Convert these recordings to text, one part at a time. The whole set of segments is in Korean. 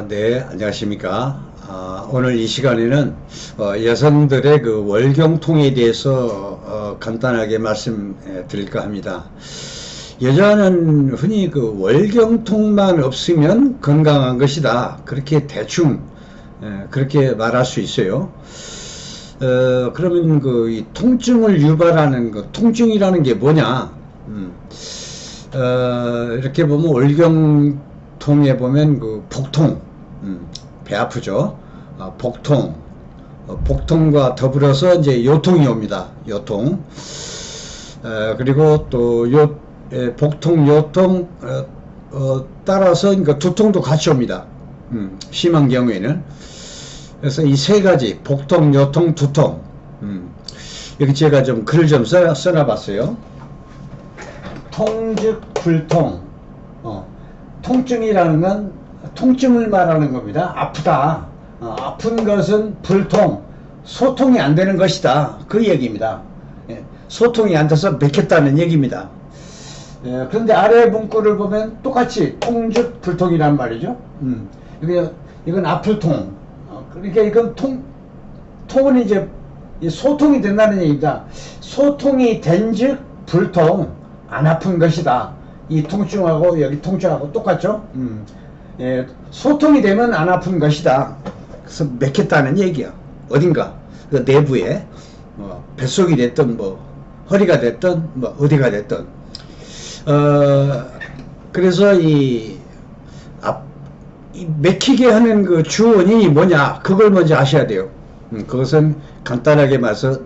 네, 안녕하십니까. 오늘 이 시간에는 여성들의 그 월경통에 대해서 간단하게 말씀드릴까 합니다. 여자는 흔히 그 월경통만 없으면 건강한 것이다. 그렇게 대충 그렇게 말할 수 있어요. 그러면 그 이 통증을 유발하는 그 통증이라는 게 뭐냐? 이렇게 보면 월경통에 보면 그 복통, 배 아프죠. 복통, 복통과 더불어서 이제 요통이 옵니다. 요통. 그리고 또 복통, 요통 따라서 그러니까 두통도 같이 옵니다. 심한 경우에는. 그래서 이 세 가지 복통, 요통, 두통. 여기 제가 좀 글을 좀 써놔봤어요. 통즉 불통. 통증이라는 건 통증을 말하는 겁니다. 아프다. 아픈 것은 불통, 소통이 안 되는 것이다. 그 얘기입니다. 소통이 안 돼서 맥혔다는 얘기입니다. 그런데 아래 문구를 보면 똑같이 통즉 불통이란 말이죠. 이건 아플통. 그러니까 이건 통은 이제 소통이 된다는 얘기입니다. 소통이 된즉 불통, 안 아픈 것이다. 이 통증하고 여기 통증하고 똑같죠? 소통이 되면 안 아픈 것이다. 그래서 맥혔다는 얘기야. 어딘가 그 내부에 뱃속이 됐든 뭐 허리가 됐든 뭐 어디가 됐든 그래서 이 맥히게 하는 그 주 원인이 뭐냐, 그걸 먼저 아셔야 돼요. 그것은 간단하게 말해서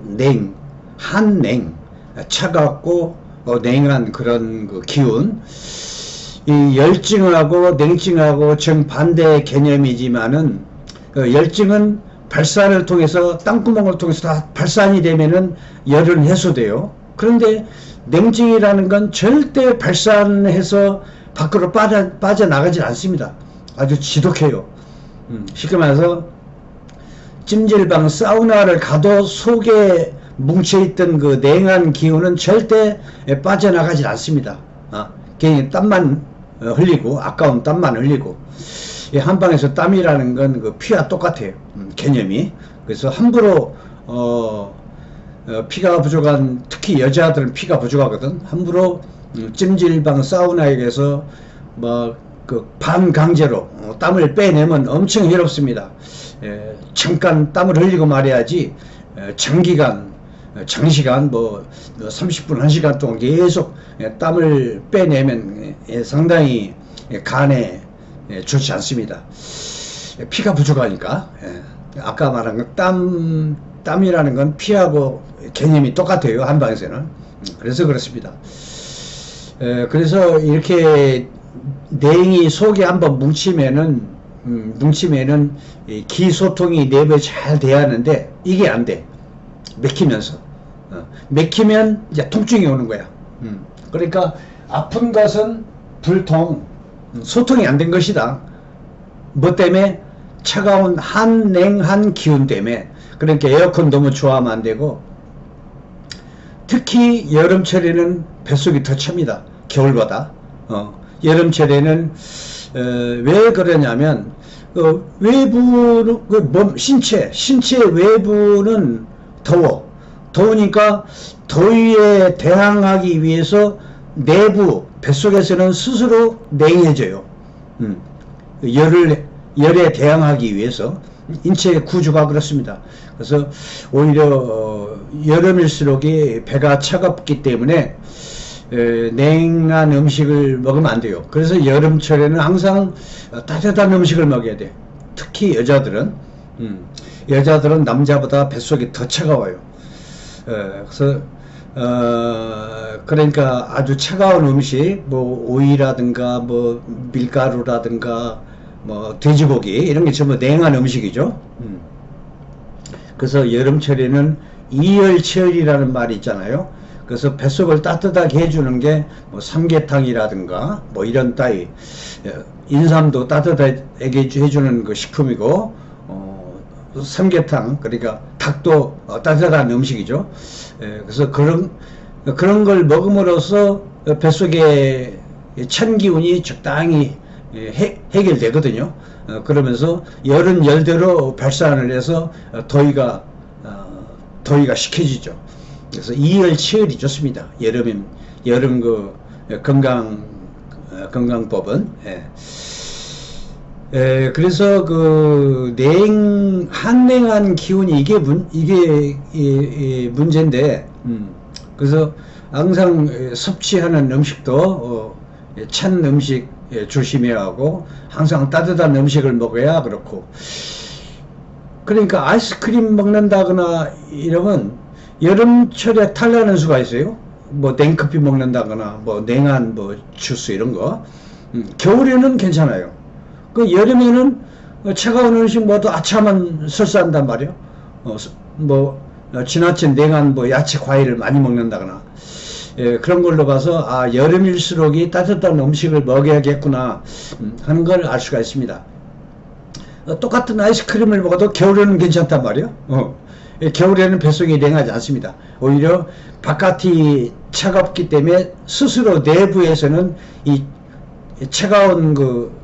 한냉, 차갑고 냉한 그런 그 기운, 이 열증하고 냉증하고 정반대 개념이지만은 열증은 발산을 통해서 땅구멍을 통해서 다 발산이 되면은 열은 해소돼요. 그런데 냉증이라는 건 절대 발산해서 밖으로 빠져나가질 않습니다. 아주 지독해요. 쉽게 말해서 찜질방 사우나를 가도 속에 뭉쳐있던 그 냉한 기운은 절대 빠져나가질 않습니다. 그냥 땀만 흘리고, 아까운 땀만 흘리고. 한방에서 땀이라는 건 그 피와 똑같아요. 개념이. 그래서 함부로 피가 부족한, 특히 여자들은 피가 부족하거든. 함부로 찜질방 사우나에 가서 뭐 그 반강제로 땀을 빼내면 엄청 괴롭습니다. 잠깐 땀을 흘리고 말해야지 장시간 뭐 30분 1시간 동안 계속 땀을 빼내면 상당히 간에 좋지 않습니다. 피가 부족하니까. 아까 말한 건 땀이라는 건 피하고 개념이 똑같아요. 한방에서는. 그래서 그렇습니다. 그래서 이렇게 냉이 속에 한번 뭉치면은 기소통이 내부에 잘 돼야 하는데 이게 안 돼. 맥히면서. 맥히면 이제 통증이 오는 거야. 그러니까 아픈 것은 불통, 소통이 안 된 것이다. 뭐 때문에? 차가운 한냉한 기운 때문에. 그러니까 에어컨 너무 좋아하면 안 되고, 특히 여름철에는 뱃속이 더 찹니다. 겨울보다. 여름철에는 왜 그러냐면 외부 신체 외부는 더우니까 더위에 대항하기 위해서 내부 뱃속에서는 스스로 냉해져요. 열에 대항하기 위해서 인체의 구조가 그렇습니다. 그래서 오히려 여름일수록 배가 차갑기 때문에 냉한 음식을 먹으면 안 돼요. 그래서 여름철에는 항상 따뜻한 음식을 먹어야 돼. 특히 여자들은 남자보다 뱃속이 더 차가워요. 그래서 그러니까 아주 차가운 음식, 뭐 오이라든가 뭐 밀가루라든가 뭐 돼지고기 이런 게 전부 냉한 음식이죠. 그래서 여름철에는 이열치열이라는 말이 있잖아요. 그래서 뱃속을 따뜻하게 해주는 게 뭐 삼계탕이라든가 뭐 이런 따위, 인삼도 따뜻하게 해주는 그 식품이고, 삼계탕, 그러니까 닭도 따뜻한 음식이죠. 그래서 그런 걸 먹음으로써 뱃속에 찬 기운이 적당히 해결되거든요. 그러면서 열은 열대로 발산을 해서 더위가 식혀지죠. 그래서 이열치열이 좋습니다. 여름 그 건강법은. 그래서 그 한냉한 기운이 이게 문제인데, 그래서 항상 섭취하는 음식도 찬 음식 조심해야 하고, 항상 따뜻한 음식을 먹어야 그렇고. 그러니까 아이스크림 먹는다거나 이러면 여름철에 탈나는 수가 있어요. 뭐 냉커피 먹는다거나 뭐 냉한 뭐 주스 이런 거. 겨울에는 괜찮아요. 그 여름에는 차가운 음식 뭐도 아차만 설사한단 말이에요. 지나친 냉한 뭐 야채 과일을 많이 먹는다거나. 그런 걸로 봐서 여름일수록 이 따뜻한 음식을 먹어야겠구나 하는 걸 알 수가 있습니다. 똑같은 아이스크림을 먹어도 겨울에는 괜찮단 말이에요. 겨울에는 뱃속이 냉하지 않습니다. 오히려 바깥이 차갑기 때문에 스스로 내부에서는 이 차가운 그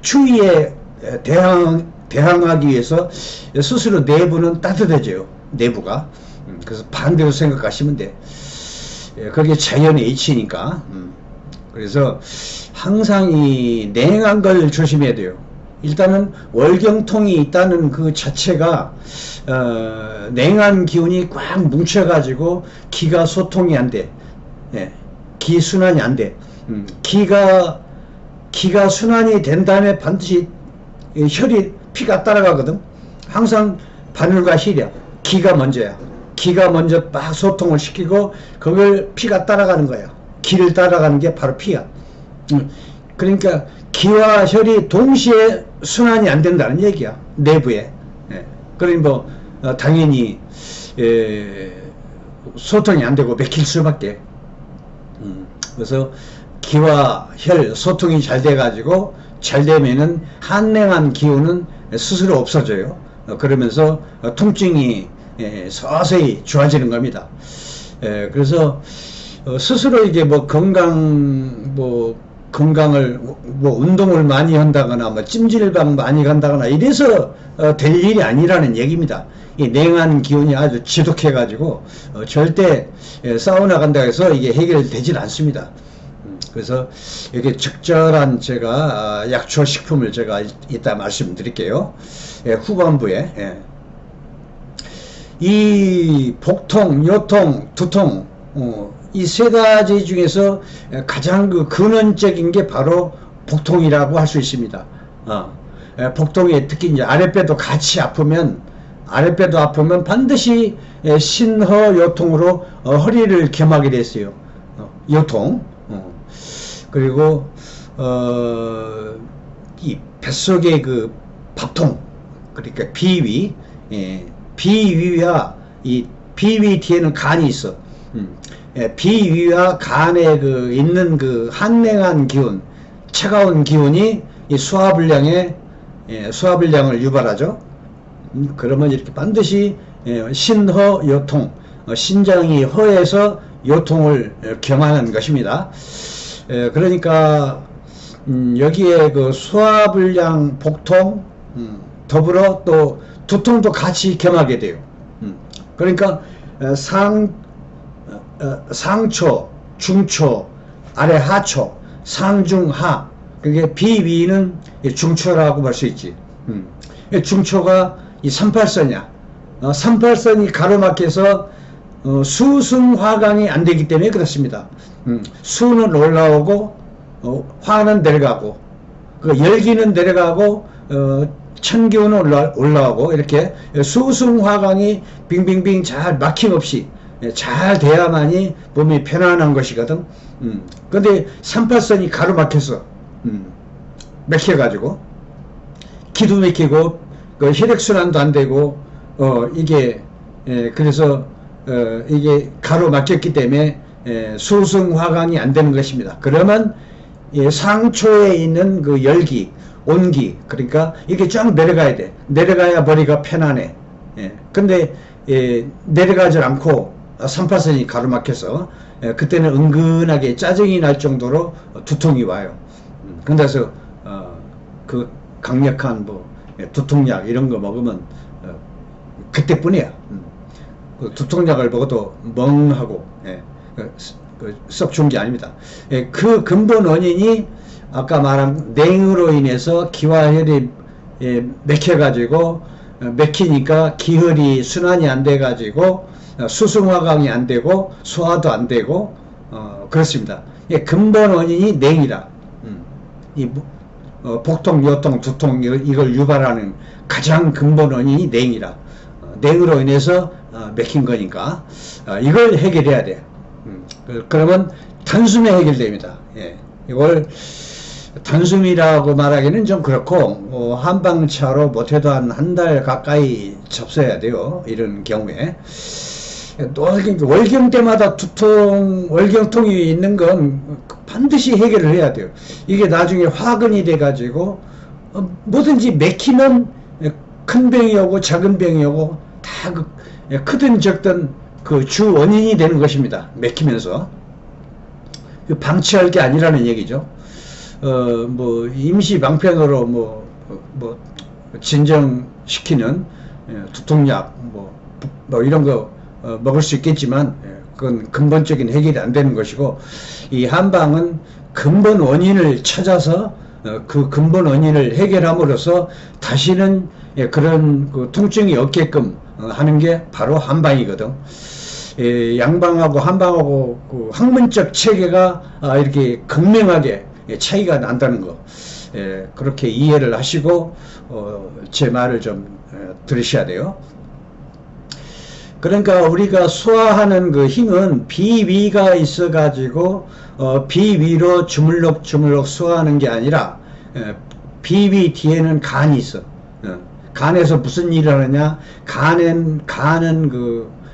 추위에 대항하기 위해서 스스로 내부는 따뜻해져요. 내부가. 그래서 반대로 생각하시면 돼. 그게 자연의 이치니까. 그래서 항상 이 냉한 걸 조심해야 돼요. 일단은 월경통이 있다는 그 자체가 냉한 기운이 꽉 뭉쳐가지고 기가 소통이 안 돼. 기 순환이 안 돼. 기가 순환이 된 다음에 반드시 피가 따라가거든. 항상 바늘과 실이야. 기가 먼저야. 기가 먼저 막 소통을 시키고 그걸 피가 따라가는 거야. 기를 따라가는 게 바로 피야. 그러니까 기와 혈이 동시에 순환이 안 된다는 얘기야. 내부에. 그러니 당연히 소통이 안 되고 맥힐 수밖에. 그래서 기와 혈 소통이 잘 돼가지고 잘 되면은 한냉한 기운은 스스로 없어져요. 그러면서 통증이 서서히 좋아지는 겁니다. 그래서 스스로 이게 건강을 운동을 많이 한다거나 찜질방 많이 간다거나 이래서 될 일이 아니라는 얘기입니다. 이 냉한 기운이 아주 지독해 가지고 절대 사우나 간다 해서 이게 해결되질 않습니다. 그래서 이렇게 적절한 제가 약초 식품을 제가 이따 말씀드릴게요. 후반부에. 이 복통, 요통, 두통, 이 세 가지 중에서 가장 근원적인 게 바로 복통이라고 할 수 있습니다. 복통에 특히 이제 아랫배도 같이 아프면 반드시 신허요통으로 허리를 겸하게 됐어요. 요통. 그리고 이 뱃속의 그 밥통, 그러니까 비위, 비위와 이 비위 뒤에는 간이 있어. 비위와 간에 있는 그 한냉한 기운, 차가운 기운이 이 수화불량을 유발하죠. 그러면 이렇게 반드시 신허요통, 신장이 허해서 요통을 겸하는 것입니다. 그러니까 여기에 그 수화불량, 복통, 더불어 또 두통도 같이 겸하게 돼요. 그러니까 상초, 중초, 아래 하초, 상중하. 그게 비위는 중초라고 볼 수 있지. 중초가 이 38선이야. 38선이 가로막혀서 수승화강이 안 되기 때문에 그렇습니다. 수는 올라오고 화는 내려가고 열기는 내려가고 천기운은 올라오고 이렇게 수승화강이 빙빙빙 잘 막힘없이 잘 돼야만이 몸이 편안한 것이거든. 근데 38선이 가로막혀서 막혀가지고 기도 막히고 혈액순환도 안 되고 이게 그래서 이게 가로막혔기 때문에 수승화강이 안 되는 것입니다. 그러면 상초에 있는 그 열기, 온기, 그러니까 이게 쫙 내려가야 돼. 내려가야 머리가 편안해. 근데 내려가지 않고 38선이 가로막혀서 그때는 은근하게 짜증이 날 정도로 두통이 와요. 그래서 그 강력한 두통약 이런 거 먹으면 그때뿐이야. 그 두통약을 먹어도 멍하고 썩 좋은 게 아닙니다. 그 근본 원인이 아까 말한 냉으로 인해서 기화혈이 맥혀가지고 맥히니까 기혈이 순환이 안 돼가지고 수승화강이 안 되고 소화도 안 되고 그렇습니다. 근본 원인이 냉이라. 이 복통, 요통, 두통 이걸 유발하는 가장 근본 원인이 냉이라. 냉으로 인해서 맥힌 거니까 이걸 해결해야 돼요. 그러면 단숨에 해결됩니다. 이걸 단숨이라고 말하기는 좀 그렇고 한방차로 못해도 한 달 가까이 접서야 돼요. 이런 경우에 월경 때마다 두통, 월경통이 있는 건 반드시 해결을 해야 돼요. 이게 나중에 화근이 돼 가지고 뭐든지 맥히면 큰 병이 오고 작은 병이 오고 다 크든 적든 그 주 원인이 되는 것입니다. 맥히면서 방치할 게 아니라는 얘기죠. 임시 방편으로 진정시키는 두통약 이런 거 먹을 수 있겠지만 그건 근본적인 해결이 안 되는 것이고, 이 한방은 근본 원인을 찾아서 그 근본 원인을 해결함으로써 다시는 그런 그 통증이 없게끔 하는 게 바로 한방이거든. 양방하고 한방하고 그 학문적 체계가 이렇게 극명하게 차이가 난다는 거, 그렇게 이해를 하시고 제 말을 좀 들으셔야 돼요. 그러니까 우리가 소화하는 그 힘은 비위가 있어 가지고 비위로 주물럭주물럭 소화하는 게 아니라 비위 뒤에는 간이 있어. 간에서 무슨 일을 하느냐? 간은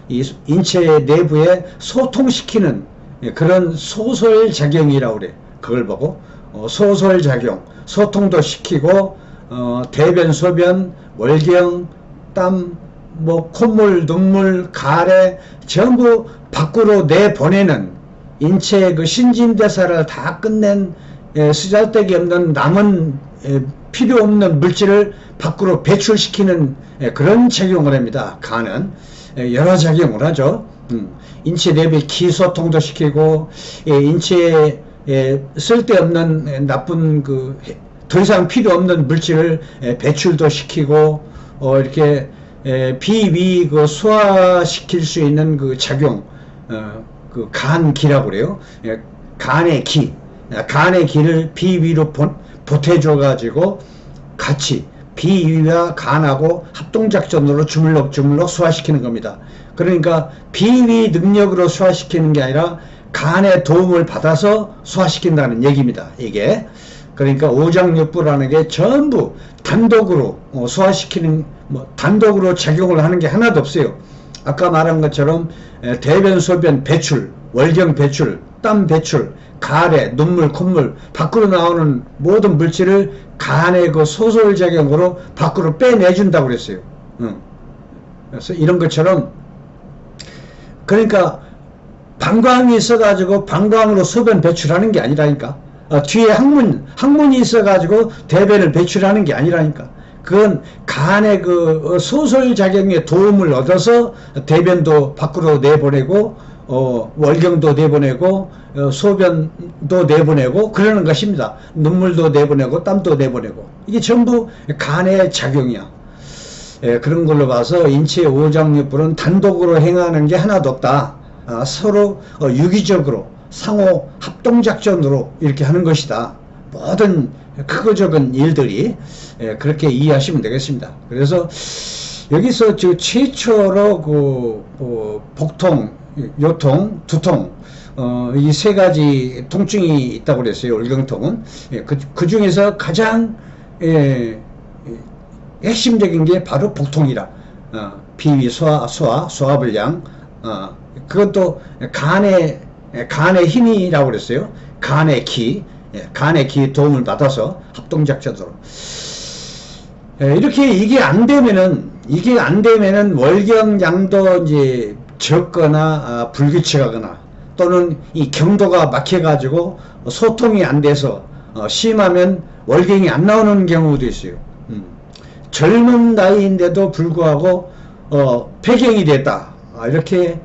이 인체 내부에 소통시키는 그런 소설작용이라고 그래. 그걸 보고 소설작용, 소통도 시키고 대변, 소변, 월경, 땀, 콧물, 눈물, 가래 전부 밖으로 내보내는, 인체의 그 신진대사를 다 끝낸 쓰잘데기 없는 남은 필요 없는 물질을 밖으로 배출시키는 그런 작용을 합니다. 간은 여러 작용을 하죠. 인체 내부의 기소통도 시키고 인체에 쓸데없는 나쁜 더 이상 필요 없는 물질을 배출도 시키고 이렇게 비위 소화시킬 수 있는 그 작용, 그 간기라고 그래요. 간의 기를 비위로 보태줘 가지고 같이 비위와 간하고 합동작전으로 주물럭주물럭 소화시키는 겁니다. 그러니까 비위 능력으로 소화시키는 게 아니라 간의 도움을 받아서 소화시킨다는 얘기입니다. 이게 그러니까 오장육부라는 게 전부 단독으로 소화시키는, 단독으로 작용을 하는 게 하나도 없어요. 아까 말한 것처럼 대변, 소변 배출, 월경 배출, 땀 배출, 가래, 눈물, 콧물 밖으로 나오는 모든 물질을 간의 그 소설작용으로 밖으로 빼내준다고 그랬어요. 그래서 이런 것처럼, 그러니까 방광이 있어가지고 방광으로 소변 배출하는 게 아니라니까. 뒤에 항문이 있어가지고 대변을 배출하는 게 아니라니까. 그건 간의 그 소설작용에 도움을 얻어서 대변도 밖으로 내보내고 월경도 내보내고 소변도 내보내고 그러는 것입니다. 눈물도 내보내고 땀도 내보내고, 이게 전부 간의 작용이야. 그런 걸로 봐서 인체의 오장육부는 단독으로 행하는 게 하나도 없다. 서로 유기적으로 상호 합동작전으로 이렇게 하는 것이다. 모든 크고 작은 일들이 그렇게 이해하시면 되겠습니다. 그래서 여기서 최초로 복통, 요통, 두통, 이 세 가지 통증이 있다고 그랬어요. 월경통은. 그 중에서 가장 핵심적인 게 바로 복통이라. 비위, 소화불량, 그것도 간의 힘이라고 그랬어요. 간의 기 도움을 받아서 합동작전으로. 이렇게 이게 안 되면은 월경량도 이제 적거나 불규칙하거나, 또는 이 경도가 막혀가지고 소통이 안 돼서 심하면 월경이 안 나오는 경우도 있어요. 젊은 나이인데도 불구하고 폐경이 됐다, 이렇게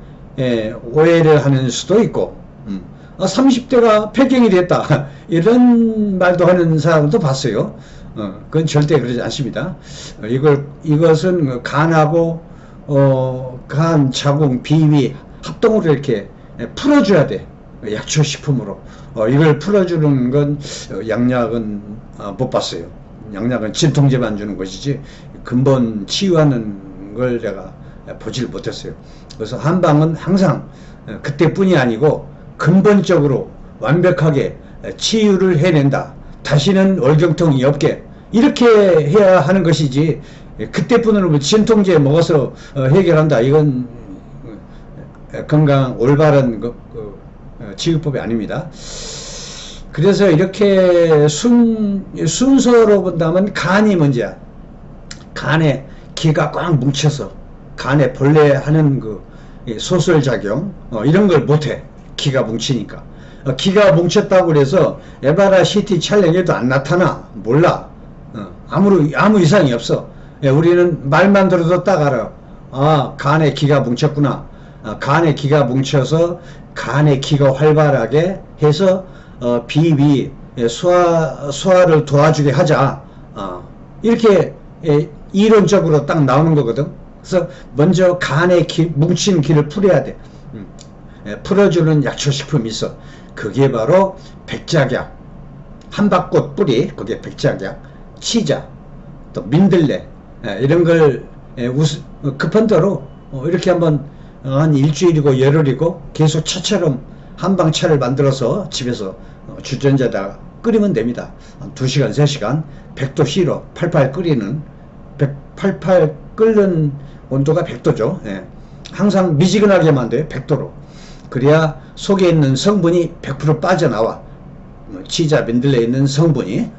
오해를 하는 수도 있고, 30대가 폐경이 됐다 이런 말도 하는 사람도 봤어요. 그건 절대 그러지 않습니다. 이것은 간하고 간, 자궁, 비위 합동으로 이렇게 풀어줘야 돼. 약초식품으로. 이걸 풀어주는 건 양약은 못 봤어요. 양약은 진통제만 주는 것이지 근본 치유하는 걸 내가 보질 못했어요. 그래서 한방은 항상 그때뿐이 아니고 근본적으로 완벽하게 치유를 해낸다. 다시는 월경통이 없게, 이렇게 해야 하는 것이지 그때뿐으로 진통제 먹어서 해결한다, 이건 건강 올바른 치유법이 아닙니다. 그래서 이렇게 순서로 본다면 간이 문제야. 간에 기가 꽉 뭉쳐서 간에 벌레 하는 그 소설작용 이런 걸 못해. 기가 뭉치니까. 기가 뭉쳤다고 그래서 에바라 CT 촬영해도 안 나타나. 몰라. 아무 이상이 없어. 우리는 말만 들어도 딱 알아. 아, 간에 기가 뭉쳤구나. 간에 기가 뭉쳐서 간의 기가 활발하게 해서 비위 소화를 도와주게 하자. 이렇게 이론적으로 딱 나오는 거거든. 그래서 먼저 간에 뭉친 기를 풀어야 돼. 풀어주는 약초식품이 있어. 그게 바로 백작약, 한박꽃 뿌리, 그게 백작약, 치자, 또 민들레, 이런 걸 급한 대로 이렇게 한번 한 일주일이고 열흘이고 계속 차처럼 한방차를 만들어서 집에서 주전자에다가 끓이면 됩니다. 한 2시간 3시간 100도 C로 팔팔 끓이는, 팔팔 끓는 온도가 100도죠. 항상 미지근하게만 돼요. 100도로. 그래야 속에 있는 성분이 100% 빠져나와. 치자, 민들레에 있는 성분이.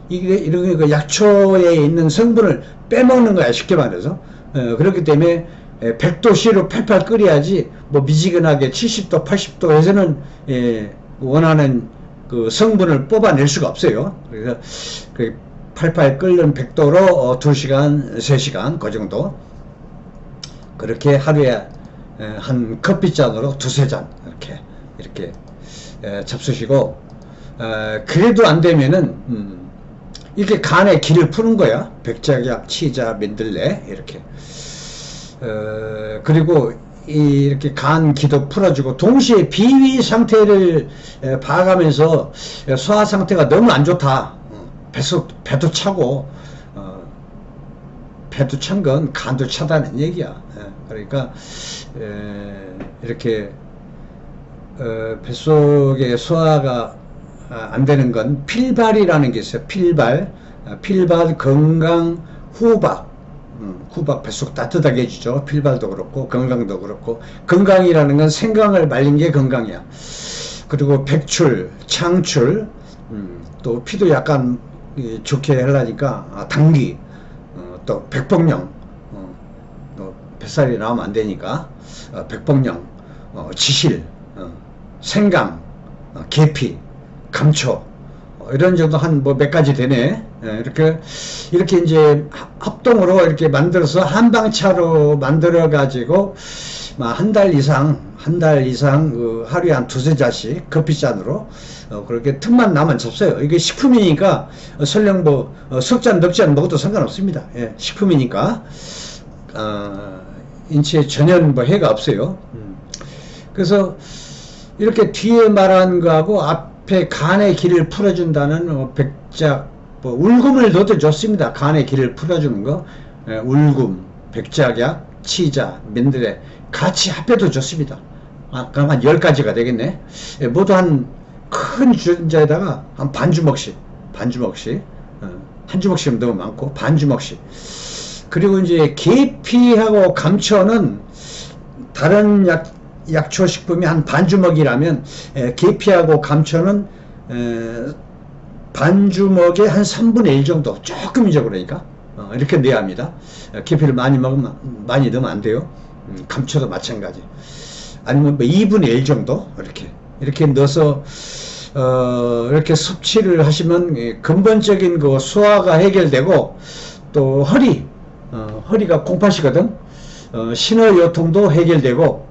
이게 이런 그 약초에 있는 성분을 빼먹는 거야, 쉽게 말해서. 그렇기 때문에 100도 C로 팔팔 끓여야지, 뭐 미지근하게 70도, 80도 해서는 원하는 그 성분을 뽑아낼 수가 없어요. 그래서 그 팔팔 끓는 100도로 2시간, 3시간 그 정도. 그렇게 하루에 한 커피잔으로 2-3잔 이렇게 잡수시고, 그래도 안 되면은 이렇게 간에 기를 푸는 거야. 백작약, 치자, 민들레 이렇게. 그리고 이렇게 간 기도 풀어주고 동시에 비위 상태를 봐가면서 소화 상태가 너무 안 좋다. 배도 차고, 배도 찬 건 간도 차다는 얘기야. 그러니까 이렇게 뱃속에 소화가 안 되는 건 필발이라는 게 있어요. 필발 건강 후박. 후박 뱃속 따뜻하게 해주죠. 필발도 그렇고 건강도 그렇고. 건강이라는 건 생강을 말린 게 건강이야. 그리고 백출, 창출, 또 피도 약간 좋게 하려니까 당귀, 또 백복령, 또 뱃살이 나오면 안 되니까 백복령, 지실, 생강, 계피, 감초, 이런 정도 한 뭐 몇 가지 되네. 이렇게 이제 합동으로 이렇게 만들어서 한방차로 만들어 가지고 한 달 이상 그 하루에 한 2-3잔씩 커피잔으로 그렇게 틈만 나면 잡숴요. 이게 식품이니까 설령 뭐 석잔 넉잔 먹어도 상관없습니다. 식품이니까 인체에 전혀 뭐 해가 없어요. 그래서 이렇게 뒤에 말한 거하고 앞에 간의 기를 풀어준다는 백작, 뭐 울금을 넣어도 좋습니다. 간의 기를 풀어주는 거, 울금, 백작약, 치자, 민들레 같이 합해도 좋습니다. 그럼 한 10가지가 되겠네. 모두 한 큰 주전자에다가 한 반 주먹씩, 한 주먹씩은 너무 많고 반 주먹씩. 그리고 이제 계피하고 감초는 다른 약초식품이 한 반 주먹이라면 계피하고 감초는 반 주먹에 한 3분의 1 정도, 조금이죠. 그러니까 이렇게 넣어야 합니다. 계피를 많이 넣으면 안 돼요. 감초도 마찬가지. 아니면 뭐 2분의 1 정도 이렇게 넣어서 이렇게 섭취를 하시면 근본적인 그 소화가 해결되고 또 허리가 공팟이거든. 신호요통도 해결되고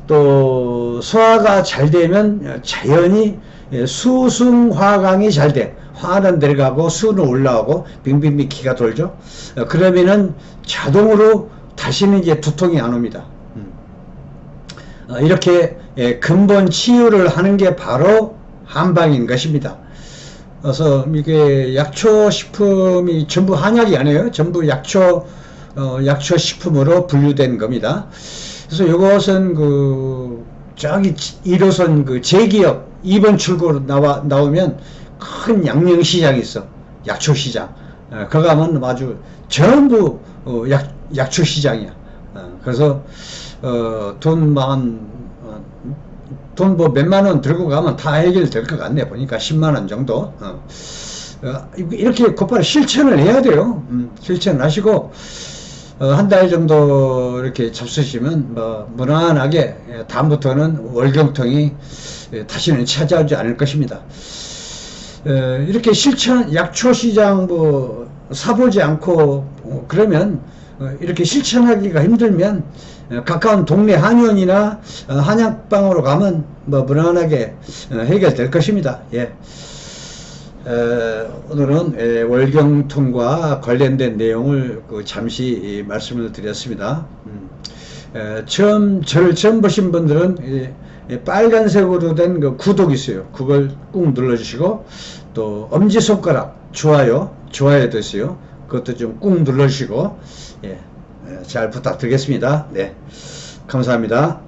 또 소화가 잘 되면 자연히 수승화강이 잘 돼. 화는 내려가고 수는 올라오고 빙빙빙 기가 돌죠. 그러면은 자동으로 다시는 이제 두통이 안 옵니다. 이렇게 근본 치유를 하는 게 바로 한방인 것입니다. 그래서 이게 약초 식품이 전부 한약이 아니에요. 전부 약초 식품으로 분류된 겁니다. 그래서 이것은 저기 1호선 제기업 2번 출구로 나오면 큰 양명시장이 있어. 약초시장. 거기 가면 아주 전부 약초시장이야. 그래서 돈 뭐 몇만 원 들고 가면 다 해결될 것 같네. 보니까 10만 원 정도. 이렇게 곧바로 실천을 해야 돼요. 실천을 하시고 한 달 정도 이렇게 잡수시면 무난하게 다음부터는 월경통이 다시는 찾아오지 않을 것입니다. 이렇게 약초시장 사보지 않고 그러면 이렇게 실천하기가 힘들면 가까운 동네 한의원이나 한약방으로 가면 무난하게 해결될 것입니다. 예. 오늘은 월경통과 관련된 내용을 잠시 말씀을 드렸습니다. 저를 처음 보신 분들은 빨간색으로 된 구독이 있어요. 그걸 꾹 눌러주시고 또 엄지손가락 좋아요도 있어요. 그것도 좀 꾹 눌러주시고 잘 부탁드리겠습니다. 네, 감사합니다.